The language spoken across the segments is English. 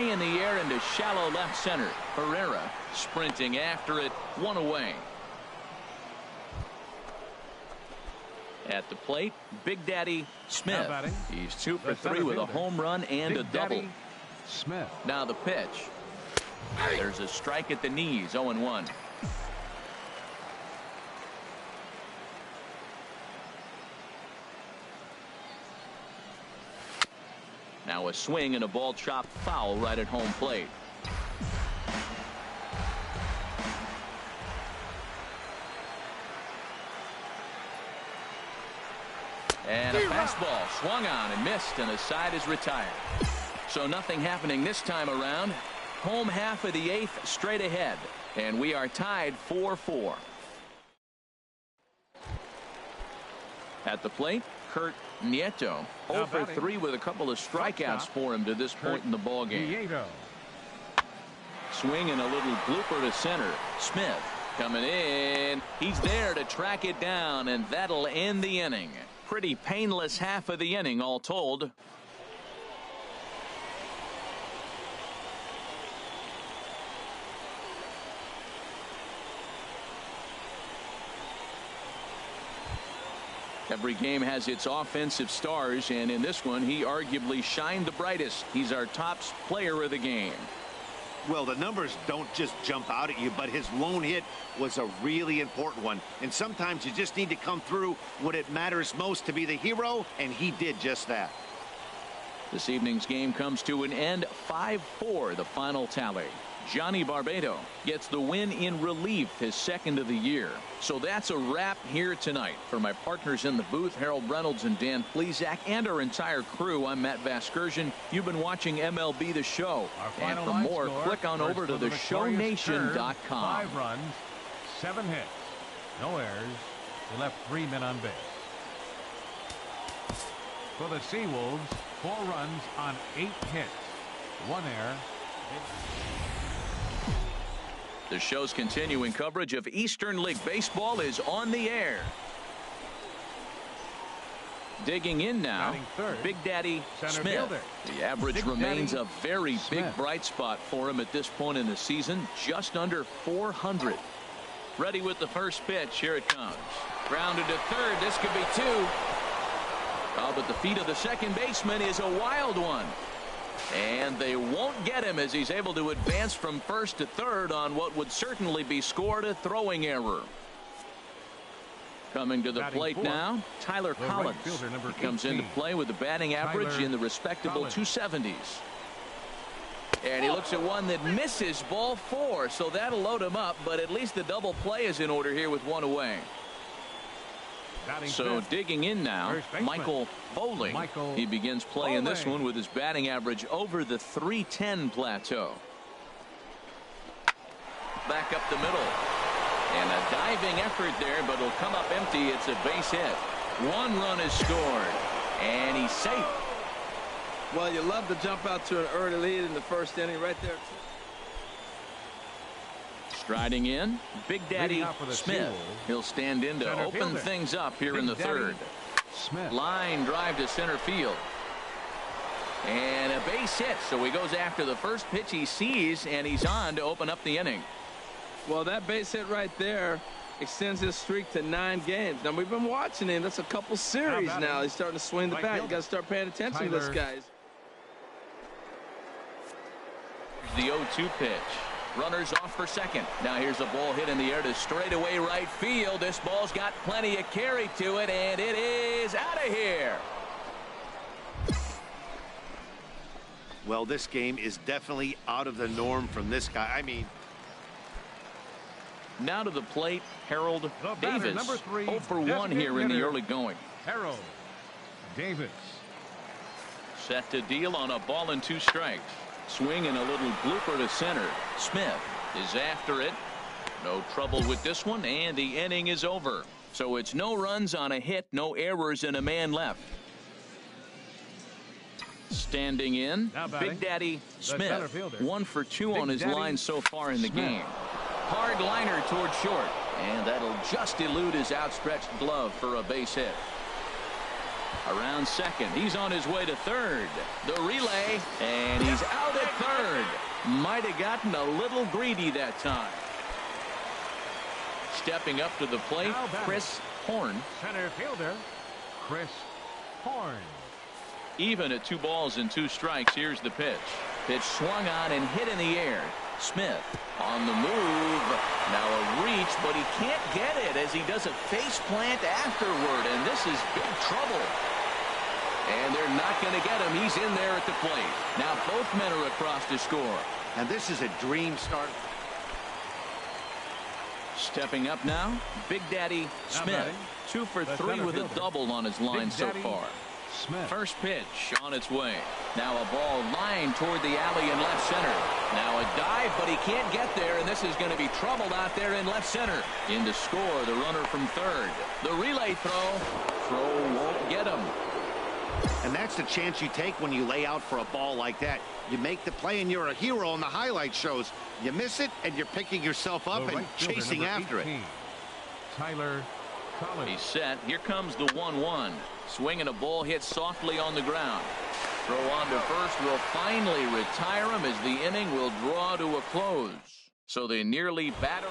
high in the air into shallow left center. Herrera sprinting after it, 1 away. At the plate, Big Daddy Smith. He's 2 for 3 with a home run and a double. Smith. Now the pitch. There's a strike at the knees, 0-1. Now a swing and a ball chopped foul right at home plate. And a fastball swung on and missed, and a side is retired. So nothing happening this time around. Home half of the 8th straight ahead, and we are tied 4-4. At the plate, Kurt Nieto, 0 for 3 with a couple of strikeouts for him to this point in the ballgame. Swing and a little blooper to center. Smith coming in. He's there to track it down, and that'll end the inning. Pretty painless half of the inning all told. Every game has its offensive stars, and in this one he arguably shined the brightest. He's our top player of the game. Well, the numbers don't just jump out at you, but his lone hit was a really important one. And sometimes you just need to come through when it matters most to be the hero, and he did just that. This evening's game comes to an end, 5-4 the final tally. Johnny Barbado gets the win in relief, his 2nd of the year. So that's a wrap here tonight. For my partners in the booth, Harold Reynolds and Dan Plesac, and our entire crew, I'm Matt Vasgersian. You've been watching MLB The Show. And for more, click on over to theshownation.com. 5 runs, 7 hits, no errors. He left 3 men on base. For the Seawolves, 4 runs on 8 hits, 1 error. The show's continuing coverage of Eastern League Baseball is on the air. Digging in now, Big Daddy Smith. The average remains a very big bright spot for him at this point in the season, just under 400. Ready with the first pitch. Here it comes. Grounded to third. This could be 2. Oh, but the feet of the second baseman is a wild one. And they won't get him as he's able to advance from first to third on what would certainly be scored a throwing error. Coming to the plate now, Tyler Collins. He comes into play with a batting average in the respectable 270s. And he looks at one that misses, ball 4, so that'll load him up, but at least the double play is in order here with 1 away. So digging in now, Michael Bowling. He begins play in this one with his batting average over the 310 plateau. Back up the middle. And a diving effort there, but it'll come up empty. It's a base hit. 1 run is scored. And he's safe. Well, you love to jump out to an early lead in the first inning right there. Striding in, Big Daddy Smith. He'll stand in to open things up here in the 3rd. Line drive to center field. And a base hit, so he goes after the first pitch he sees, and he's on to open up the inning. Well, that base hit right there extends his streak to 9 games. Now, we've been watching him. That's a couple series now. He's starting to swing the bat. You got to start paying attention to this, guys. The 0-2 pitch. Runners off for second. Now here's a ball hit in the air to straightaway right field. This ball's got plenty of carry to it, and it is out of here. Well, this game is definitely out of the norm from this guy. I mean, now to the plate, Harold Davis. 0 for 1 here in the early going. Harold Davis. Set to deal on a ball and 2 strikes. Swing and a little blooper to center. Smith is after it. No trouble with this one, and the inning is over. So it's no runs on a hit, no errors, and a man left. Standing in, Big Daddy Smith. 1 for 2 on his line so far in the game. Hard liner toward short, and that'll just elude his outstretched glove for a base hit. Around second, he's on his way to third. The relay, and he's out at third. Might have gotten a little greedy that time. Stepping up to the plate, Chris Horn. Center fielder, Chris Horn. Even at 2 balls and 2 strikes. Here's the pitch. Pitch swung on and hit in the air. Smith on the move. Now a reach, but he can't get it as he does a face plant afterward. And this is big trouble. And they're not going to get him. He's in there at the plate. Now both men are across to score. And this is a dream start. Stepping up now, Big Daddy Smith. 2 for 3 with a double on his line so far. Smith. First pitch on its way. Now a ball lined toward the alley in left center. Now a dive, but he can't get there, and this is going to be troubled out there in left center. In to score, the runner from third. The relay throw won't get him. And that's the chance you take when you lay out for a ball like that. You make the play and you're a hero on the highlight shows. You miss it and you're picking yourself up and chasing after it. Tyler Collins. He's set. Here comes the 1-1. Swinging a ball hit softly on the ground. Throw on to first will finally retire him as the inning will draw to a close. So they nearly batter.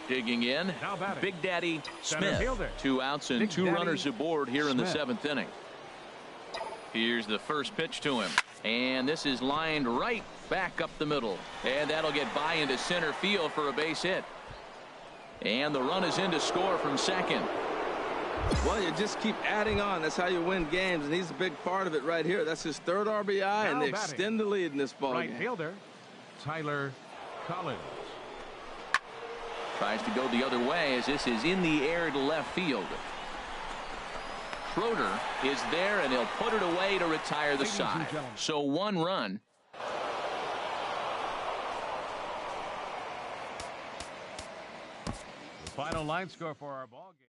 Digging in, Big Daddy Smith. 2 outs and 2 runners aboard here in the 7th inning. Here's the first pitch to him. And this is lined right back up the middle. And that'll get by into center field for a base hit. And the run is in to score from second. Well, you just keep adding on. That's how you win games, and he's a big part of it right here. That's his 3rd RBI, and they extend the lead in this ball game. Right fielder, Tyler Collins. Tries to go the other way as this is in the air to left field. Schroeder is there, and he'll put it away to retire the side. So 1 run. The final line score for our ball game.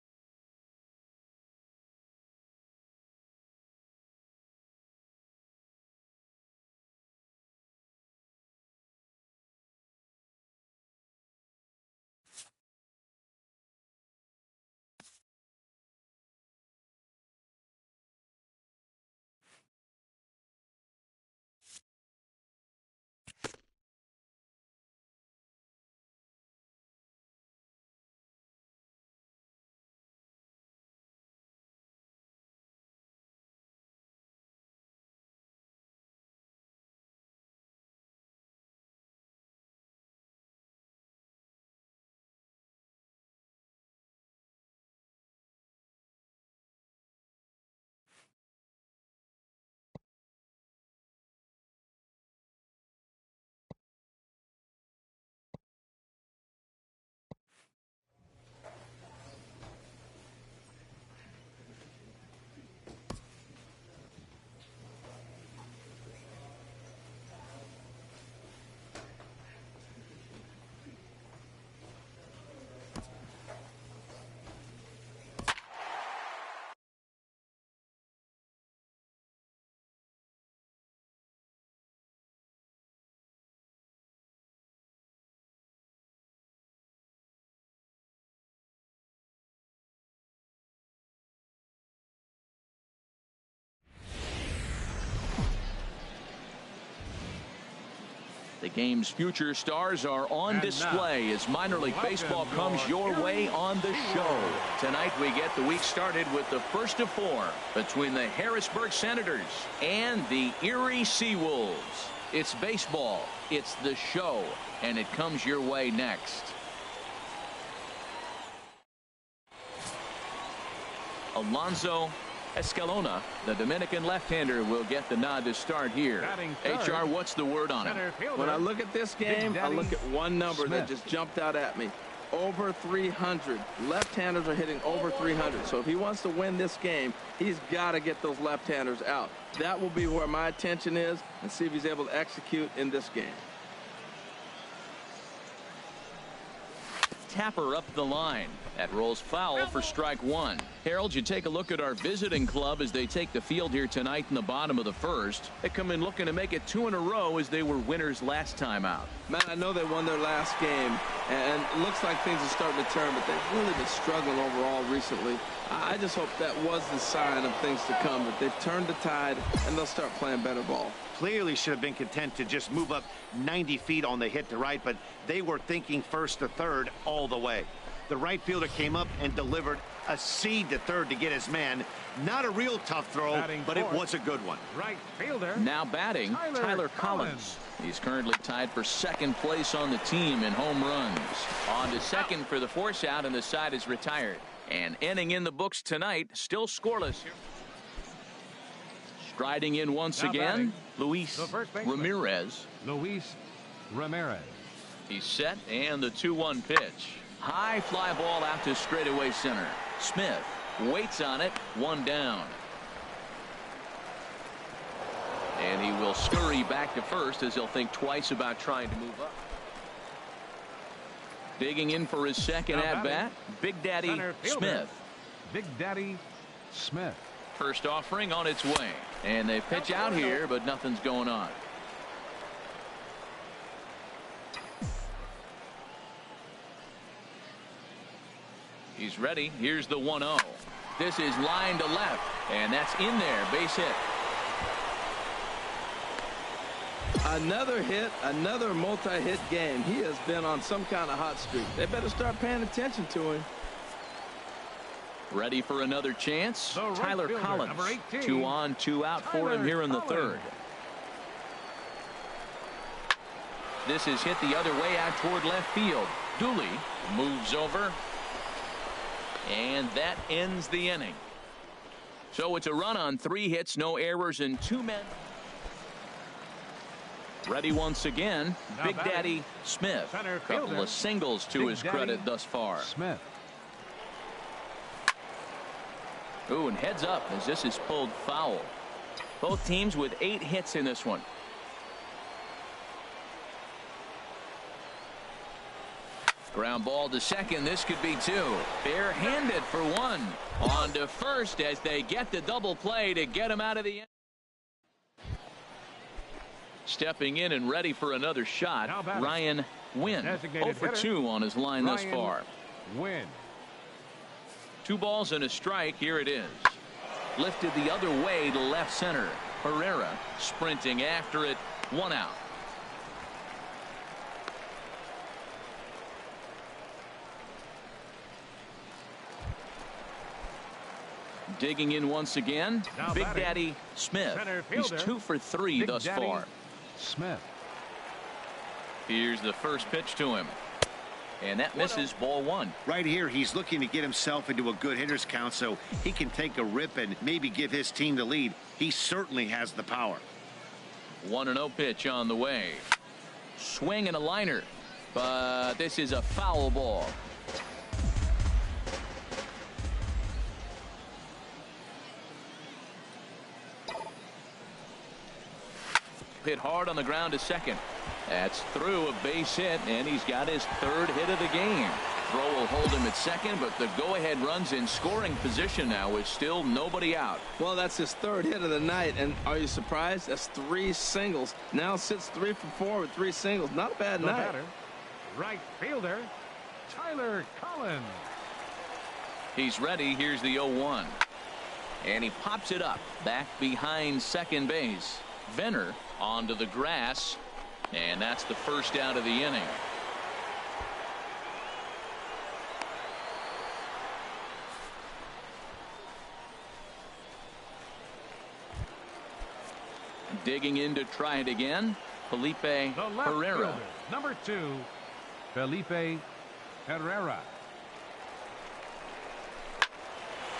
The game's future stars are on display as minor league baseball comes your way on the show. Tonight we get the week started with the first of 4 between the Harrisburg Senators and the Erie Seawolves. It's baseball, it's the show, and it comes your way next. Alonso Escalona, the Dominican left-hander, will get the nod to start here. HR, what's the word on it? When I look at this game, I look at one number that just jumped out at me. Over 300. Left-handers are hitting over 300. So if he wants to win this game, he's got to get those left-handers out. That will be where my attention is, and see if he's able to execute in this game. Tapper up the line. That rolls foul for strike 1. Harold, you take a look at our visiting club as they take the field here tonight in the bottom of the first. They come in looking to make it 2 in a row as they were winners last time out. Man, I know they won their last game, and it looks like things are starting to turn, but they've really been struggling overall recently. I just hope that was the sign of things to come, that they've turned the tide, and they'll start playing better ball. Clearly should have been content to just move up 90 feet on the hit to right, but they were thinking first to third all the way. The right fielder came up and delivered a seed to third to get his man. Not a real tough throw, but it was a good one. Right fielder. Now batting, Tyler Collins. He's currently tied for second place on the team in home runs. On to second for the force out, and the side is retired. And inning in the books tonight, still scoreless here. Striding in once again, Luis Ramirez. Luis Ramirez. He's set, and the 2-1 pitch. High fly ball out to straightaway center. Smith waits on it, 1 down. And he will scurry back to first as he'll think twice about trying to move up. Digging in for his second at-bat, Big Daddy Smith. Big Daddy Smith. First offering on its way. And they pitch out here, but nothing's going on. He's ready. Here's the 1-0. This is line to left, and that's in there. Base hit. Another hit, another multi-hit game. He has been on some kind of hot streak. They better start paying attention to him. Ready for another chance. Right Tyler fielder, Collins. number 18. 2 on, 2 out for him here in the third. This is hit the other way out toward left field. Dooley moves over. And that ends the inning. So it's a run on 3 hits, no errors, and 2 men. Ready once again, Now Big batting, Daddy Smith. center Couple fielder, of singles to Big his Daddy credit thus far. Smith. Ooh, and heads up as this is pulled foul. Both teams with 8 hits in this one. Ground ball to second. This could be 2. Bare-handed for 1. On to first as they get the double play to get him out of the end. Stepping in and ready for another shot, Ryan Wynn. 0 for 2 on his line thus far. Wynn. 2 balls and a strike. Here it is. Lifted the other way to left center. Herrera sprinting after it. 1 out. Digging in once again, Now Big batting, Daddy Smith. He's fielder, 2 for 3 Big thus Daddy far. Smith. Here's the first pitch to him. And that misses, ball 1. Right here, he's looking to get himself into a good hitter's count so he can take a rip and maybe give his team the lead. He certainly has the power. 1-0 pitch on the way. Swing and a liner. But this is a foul ball. Hit hard on the ground to second. That's through, a base hit, and he's got his 3rd hit of the game. Throw will hold him at second, but the go-ahead run's in scoring position now with still nobody out. Well, that's his 3rd hit of the night, and are you surprised? That's 3 singles. Now sits 3 for 4 with 3 singles. Not a bad night. Batter, right fielder, Tyler Collins. He's ready. Here's the 0-1. And he pops it up back behind second base. Venner onto the grass, and that's the first out of the inning. Digging in to try it again, Felipe Herrera. Fielder, number 2, Felipe Herrera.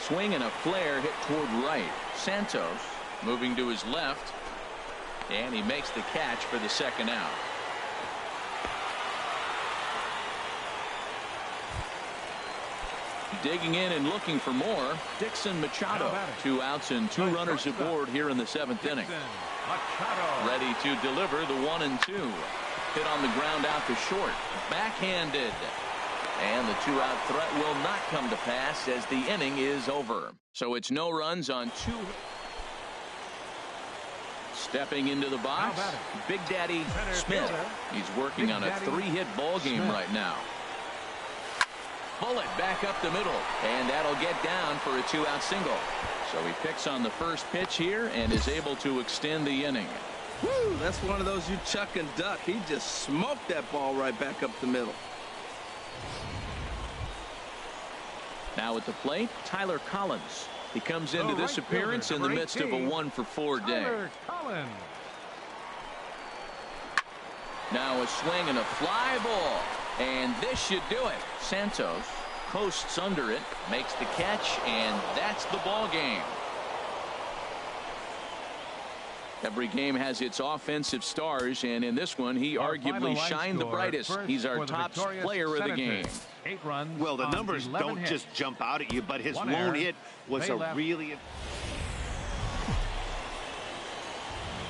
Swing and a flare hit toward right. Santos moving to his left. And he makes the catch for the second out. Digging in and looking for more, Dixon Machado. 2 outs and 2 runners aboard here in the 7th inning. Ready to deliver the 1-2. Hit on the ground out to short. Backhanded. And the two-out threat will not come to pass as the inning is over. So it's no runs on two. Stepping into the box, Big Daddy Smith. He's working on a three-hit ball game right now. Bullet back up the middle, and that'll get down for a two-out single. So he picks on the first pitch here and is able to extend the inning. Woo, that's one of those you chuck and duck. He just smoked that ball right back up the middle. Now at the plate, Tyler Collins. He comes into this appearance in the midst of a 1-for-4 day. Now a swing and a fly ball. And this should do it. Santos coasts under it, makes the catch, and that's the ball game. Every game has its offensive stars, and in this one, he arguably shined the brightest. He's our top player of the game. 8 runs. Well, the numbers don't just jump out at you, but his lone hit was a really...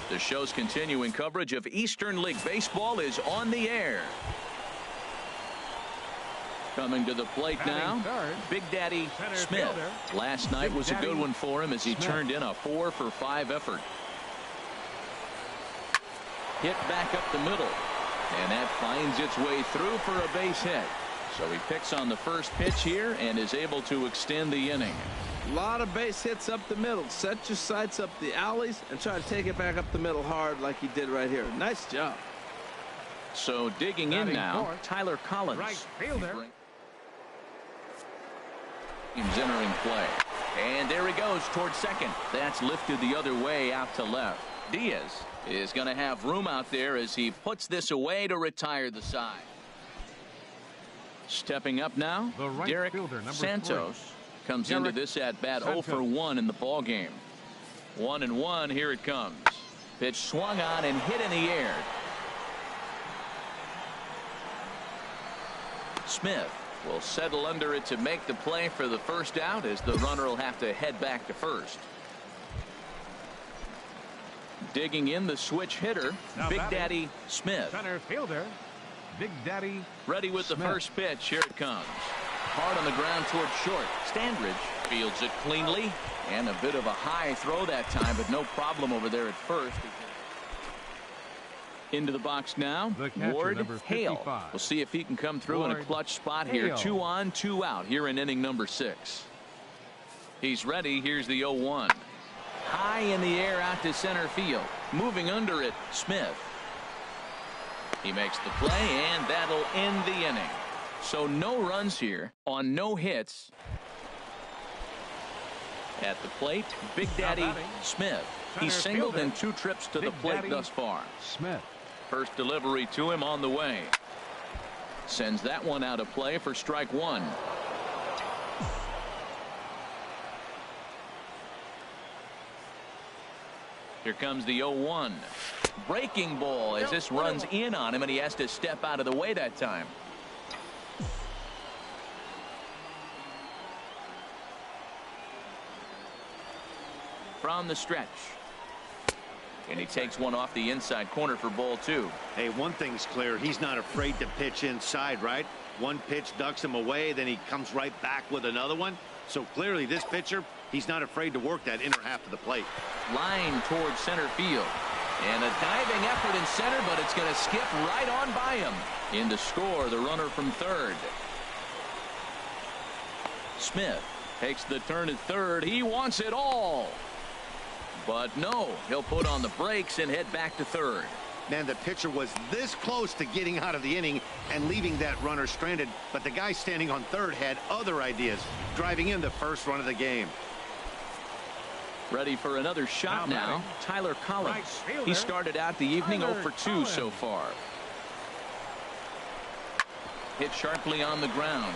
The show's continuing coverage of Eastern League Baseball is on the air. Coming to the plate now, Big Daddy Smith. Last night was a good one for him as he turned in a 4-for-5 effort. Hit back up the middle, and that finds its way through for a base hit. So he picks on the first pitch here and is able to extend the inning. A lot of base hits up the middle. Set your sights up the alleys and try to take it back up the middle hard like he did right here. Nice job. So digging in now, Tyler Collins. Right fielder. He's entering play. And there he goes towards second. That's lifted the other way out to left. Diaz is going to have room out there as he puts this away to retire the side. Stepping up now, Derek Santos comes into this at-bat 0-for-1 in the ball game. 1-1, here it comes. Pitch swung on and hit in the air. Smith will settle under it to make the play for the first out as the runner will have to head back to first. Digging in the switch hitter, Big Daddy Smith. Center fielder, Big Daddy ready with the first pitch. Here it comes. Hard on the ground towards short. Standridge fields it cleanly, and a bit of a high throw that time, but no problem over there at first. Into the box now, Ward Hale. We'll see if he can come through in a clutch spot here. 2 on, 2 out here in inning number 6. He's ready. Here's the 0-1. High in the air out to center field. Moving under it, Smith. He makes the play, and that'll end the inning. So no runs here on no hits. At the plate, Big Daddy Smith. He's singled in 2 trips to the plate thus far. Smith. First delivery to him on the way. Sends that one out of play for strike 1. Here comes the 0-1. Breaking ball as this runs in on him, and he has to step out of the way that time. From the stretch. And he takes one off the inside corner for ball 2. Hey, one thing's clear. He's not afraid to pitch inside, right? One pitch ducks him away, then he comes right back with another one. So clearly this pitcher, he's not afraid to work that inner half of the plate. Line towards center field. And a diving effort in center, but it's going to skip right on by him. In to score, the runner from third. Smith takes the turn at third. He wants it all. But no, he'll put on the brakes and head back to third. Man, the pitcher was this close to getting out of the inning and leaving that runner stranded, but the guy standing on third had other ideas, driving in the first run of the game. Ready for another shot now, Tyler Collins. He started out the evening 0-for-2 so far. Hit sharply on the ground.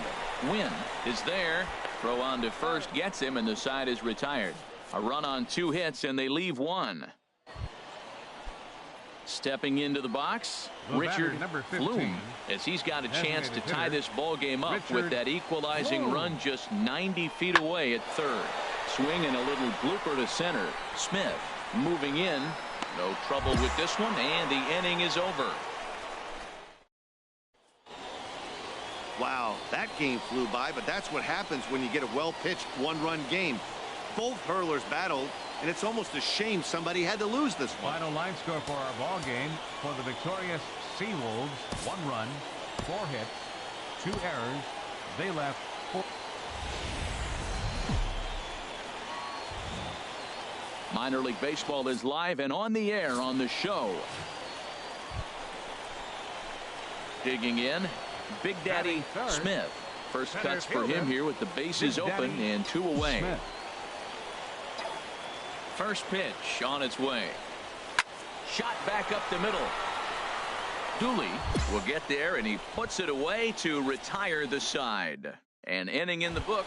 Win is there. Throw on to first gets him, and the side is retired. A run on 2 hits, and they leave 1. Stepping into the box, Richard Flume, as he's got a chance to tie this ball game up with that equalizing run just 90 feet away at third. Swing and a little blooper to center. Smith moving in. No trouble with this one, and the inning is over. Wow, that game flew by, but that's what happens when you get a well-pitched one-run game. Both hurlers battled, and it's almost a shame somebody had to lose this one. Final line score for our ball game for the victorious Seawolves: 1 run, 4 hits, 2 errors. They left 4. Minor League Baseball is live and on the air on the show. Digging in, Big Daddy Smith. First cuts for him here with the bases open and 2 away. Smith. First pitch on its way. Shot back up the middle. Dooley will get there, and he puts it away to retire the side. An inning in the book.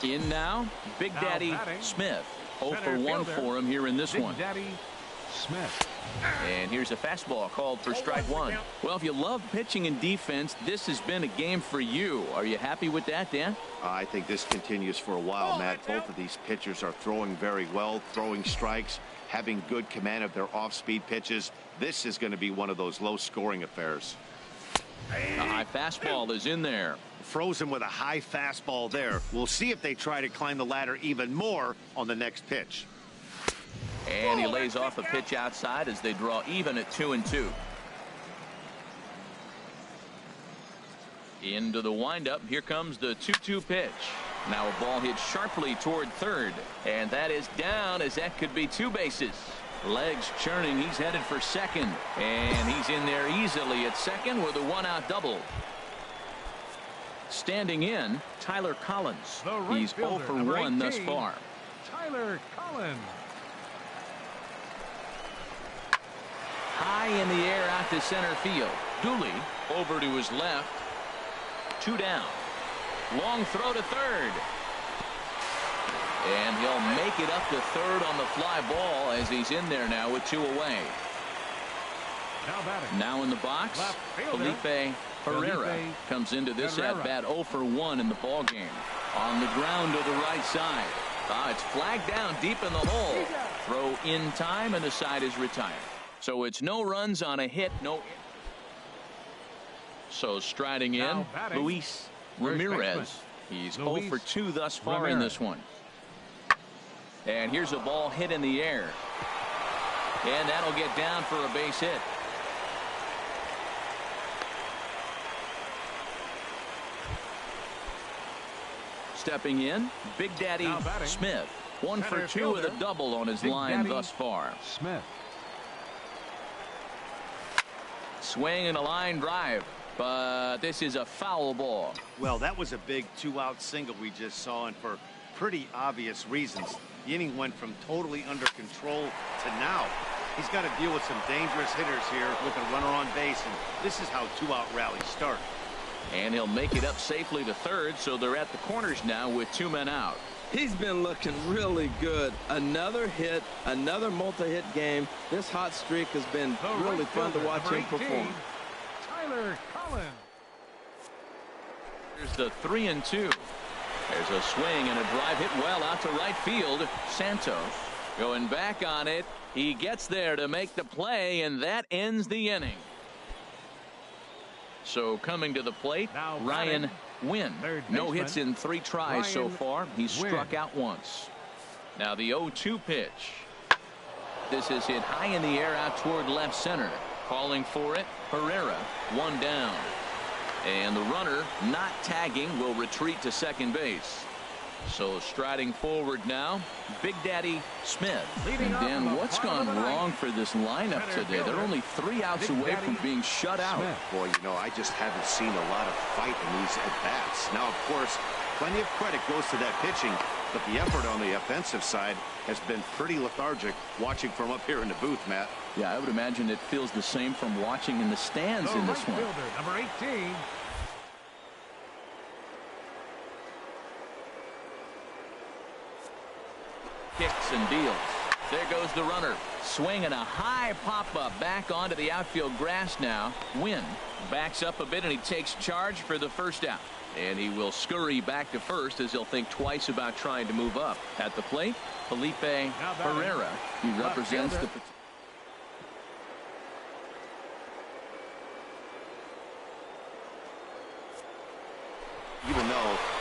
In now, Big Daddy Smith. 0 for 1 for him here in this one. Big Daddy Smith. And here's a fastball called for strike 1. Well, if you love pitching and defense, this has been a game for you. Are you happy with that, Dan? I think this continues for a while, Matt. Both of these pitchers are throwing very well, throwing strikes, having good command of their off-speed pitches. This is going to be one of those low-scoring affairs. A high fastball is in there. Frozen with a high fastball there. We'll see if they try to climb the ladder even more on the next pitch. And he lays off a pitch outside as they draw even at 2-2. Into the windup. Here comes the 2-2 pitch. Now a ball hit sharply toward third. And that is down, as that could be 2 bases. Legs churning. He's headed for second. And he's in there easily at second with a 1-out double. Standing in, Tyler Collins. He's 0 for 1 thus far. Tyler Collins. High in the air out to center field. Dooley over to his left. 2 down. Long throw to third. And he'll make it up to third on the fly ball as he's in there now with 2 away. Now in the box, Felipe Herrera comes into this at-bat 0 for 1 in the ball game. On the ground to the right side. It's flagged down deep in the hole. Throw in time, and the side is retired. So it's no runs on a hit, no. So striding in, Luis Ramirez. He's 0 for 2 thus far in this one. And here's a ball hit in the air. And that'll get down for a base hit. Stepping in, Big Daddy Smith. 1 for 2 with a double on his line thus far. Smith. Swing and a line drive, but this is a foul ball. Well, that was a big 2-out single we just saw, and for pretty obvious reasons. The inning went from totally under control to now. He's got to deal with some dangerous hitters here with a runner on base, and this is how 2-out rallies start. And he'll make it up safely to third, so they're at the corners now with 2 men out. He's been looking really good. Another hit, another multi-hit game. This hot streak has been really fun to watch him perform. Tyler Collins. Here's the 3-2. There's a swing and a drive hit well out to right field. Santos going back on it. He gets there to make the play, and that ends the inning. So coming to the plate, Ryan Wynn. No hits in 3 tries so far. He's struck out once. Now the 0-2 pitch. This is hit high in the air out toward left center. Calling for it, Herrera. 1 down. And the runner, not tagging, will retreat to second base. So striding forward now, Big Daddy Smith. And Dan, what's gone wrong for this lineup today? They're only 3 outs away from being shut out. Boy, you know, I just haven't seen a lot of fight in these at-bats. Now, of course, plenty of credit goes to that pitching, but the effort on the offensive side has been pretty lethargic watching from up here in the booth, Matt. Yeah, I would imagine it feels the same from watching in the stands in this one. Number 18. Kicks and deals. There goes the runner. Swinging a high pop-up back onto the outfield grass now. Wynn backs up a bit, and he takes charge for the first out. And he will scurry back to first as he'll think twice about trying to move up. At the plate, Felipe Herrera. He represents the...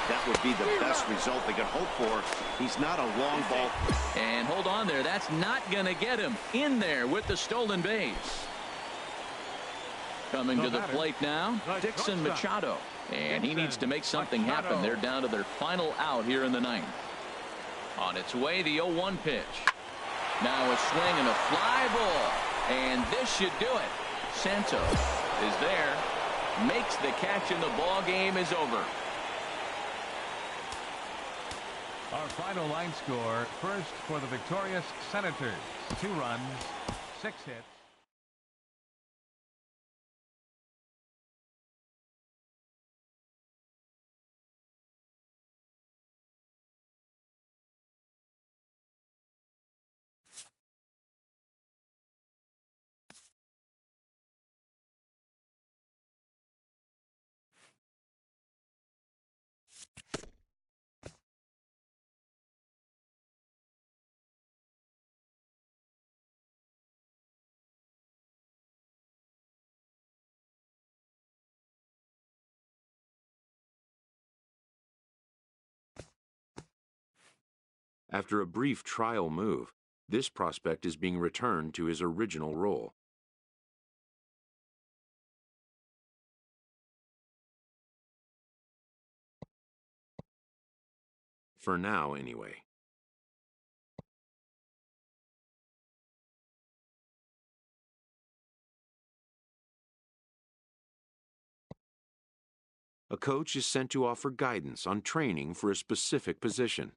That would be the best result they could hope for. He's not a long ball. And hold on there. That's not going to get him in there with the stolen base. Coming to the plate now, Dixon Machado. And he needs to make something happen. They're down to their final out here in the ninth. On its way, the 0-1 pitch. Now a swing and a fly ball. And this should do it. Santos is there. Makes the catch and the ball game is over. Our final line score, first for the victorious Senators. 2 runs, 6 hits. After a brief trial move, this prospect is being returned to his original role. For now, anyway. A coach is sent to offer guidance on training for a specific position.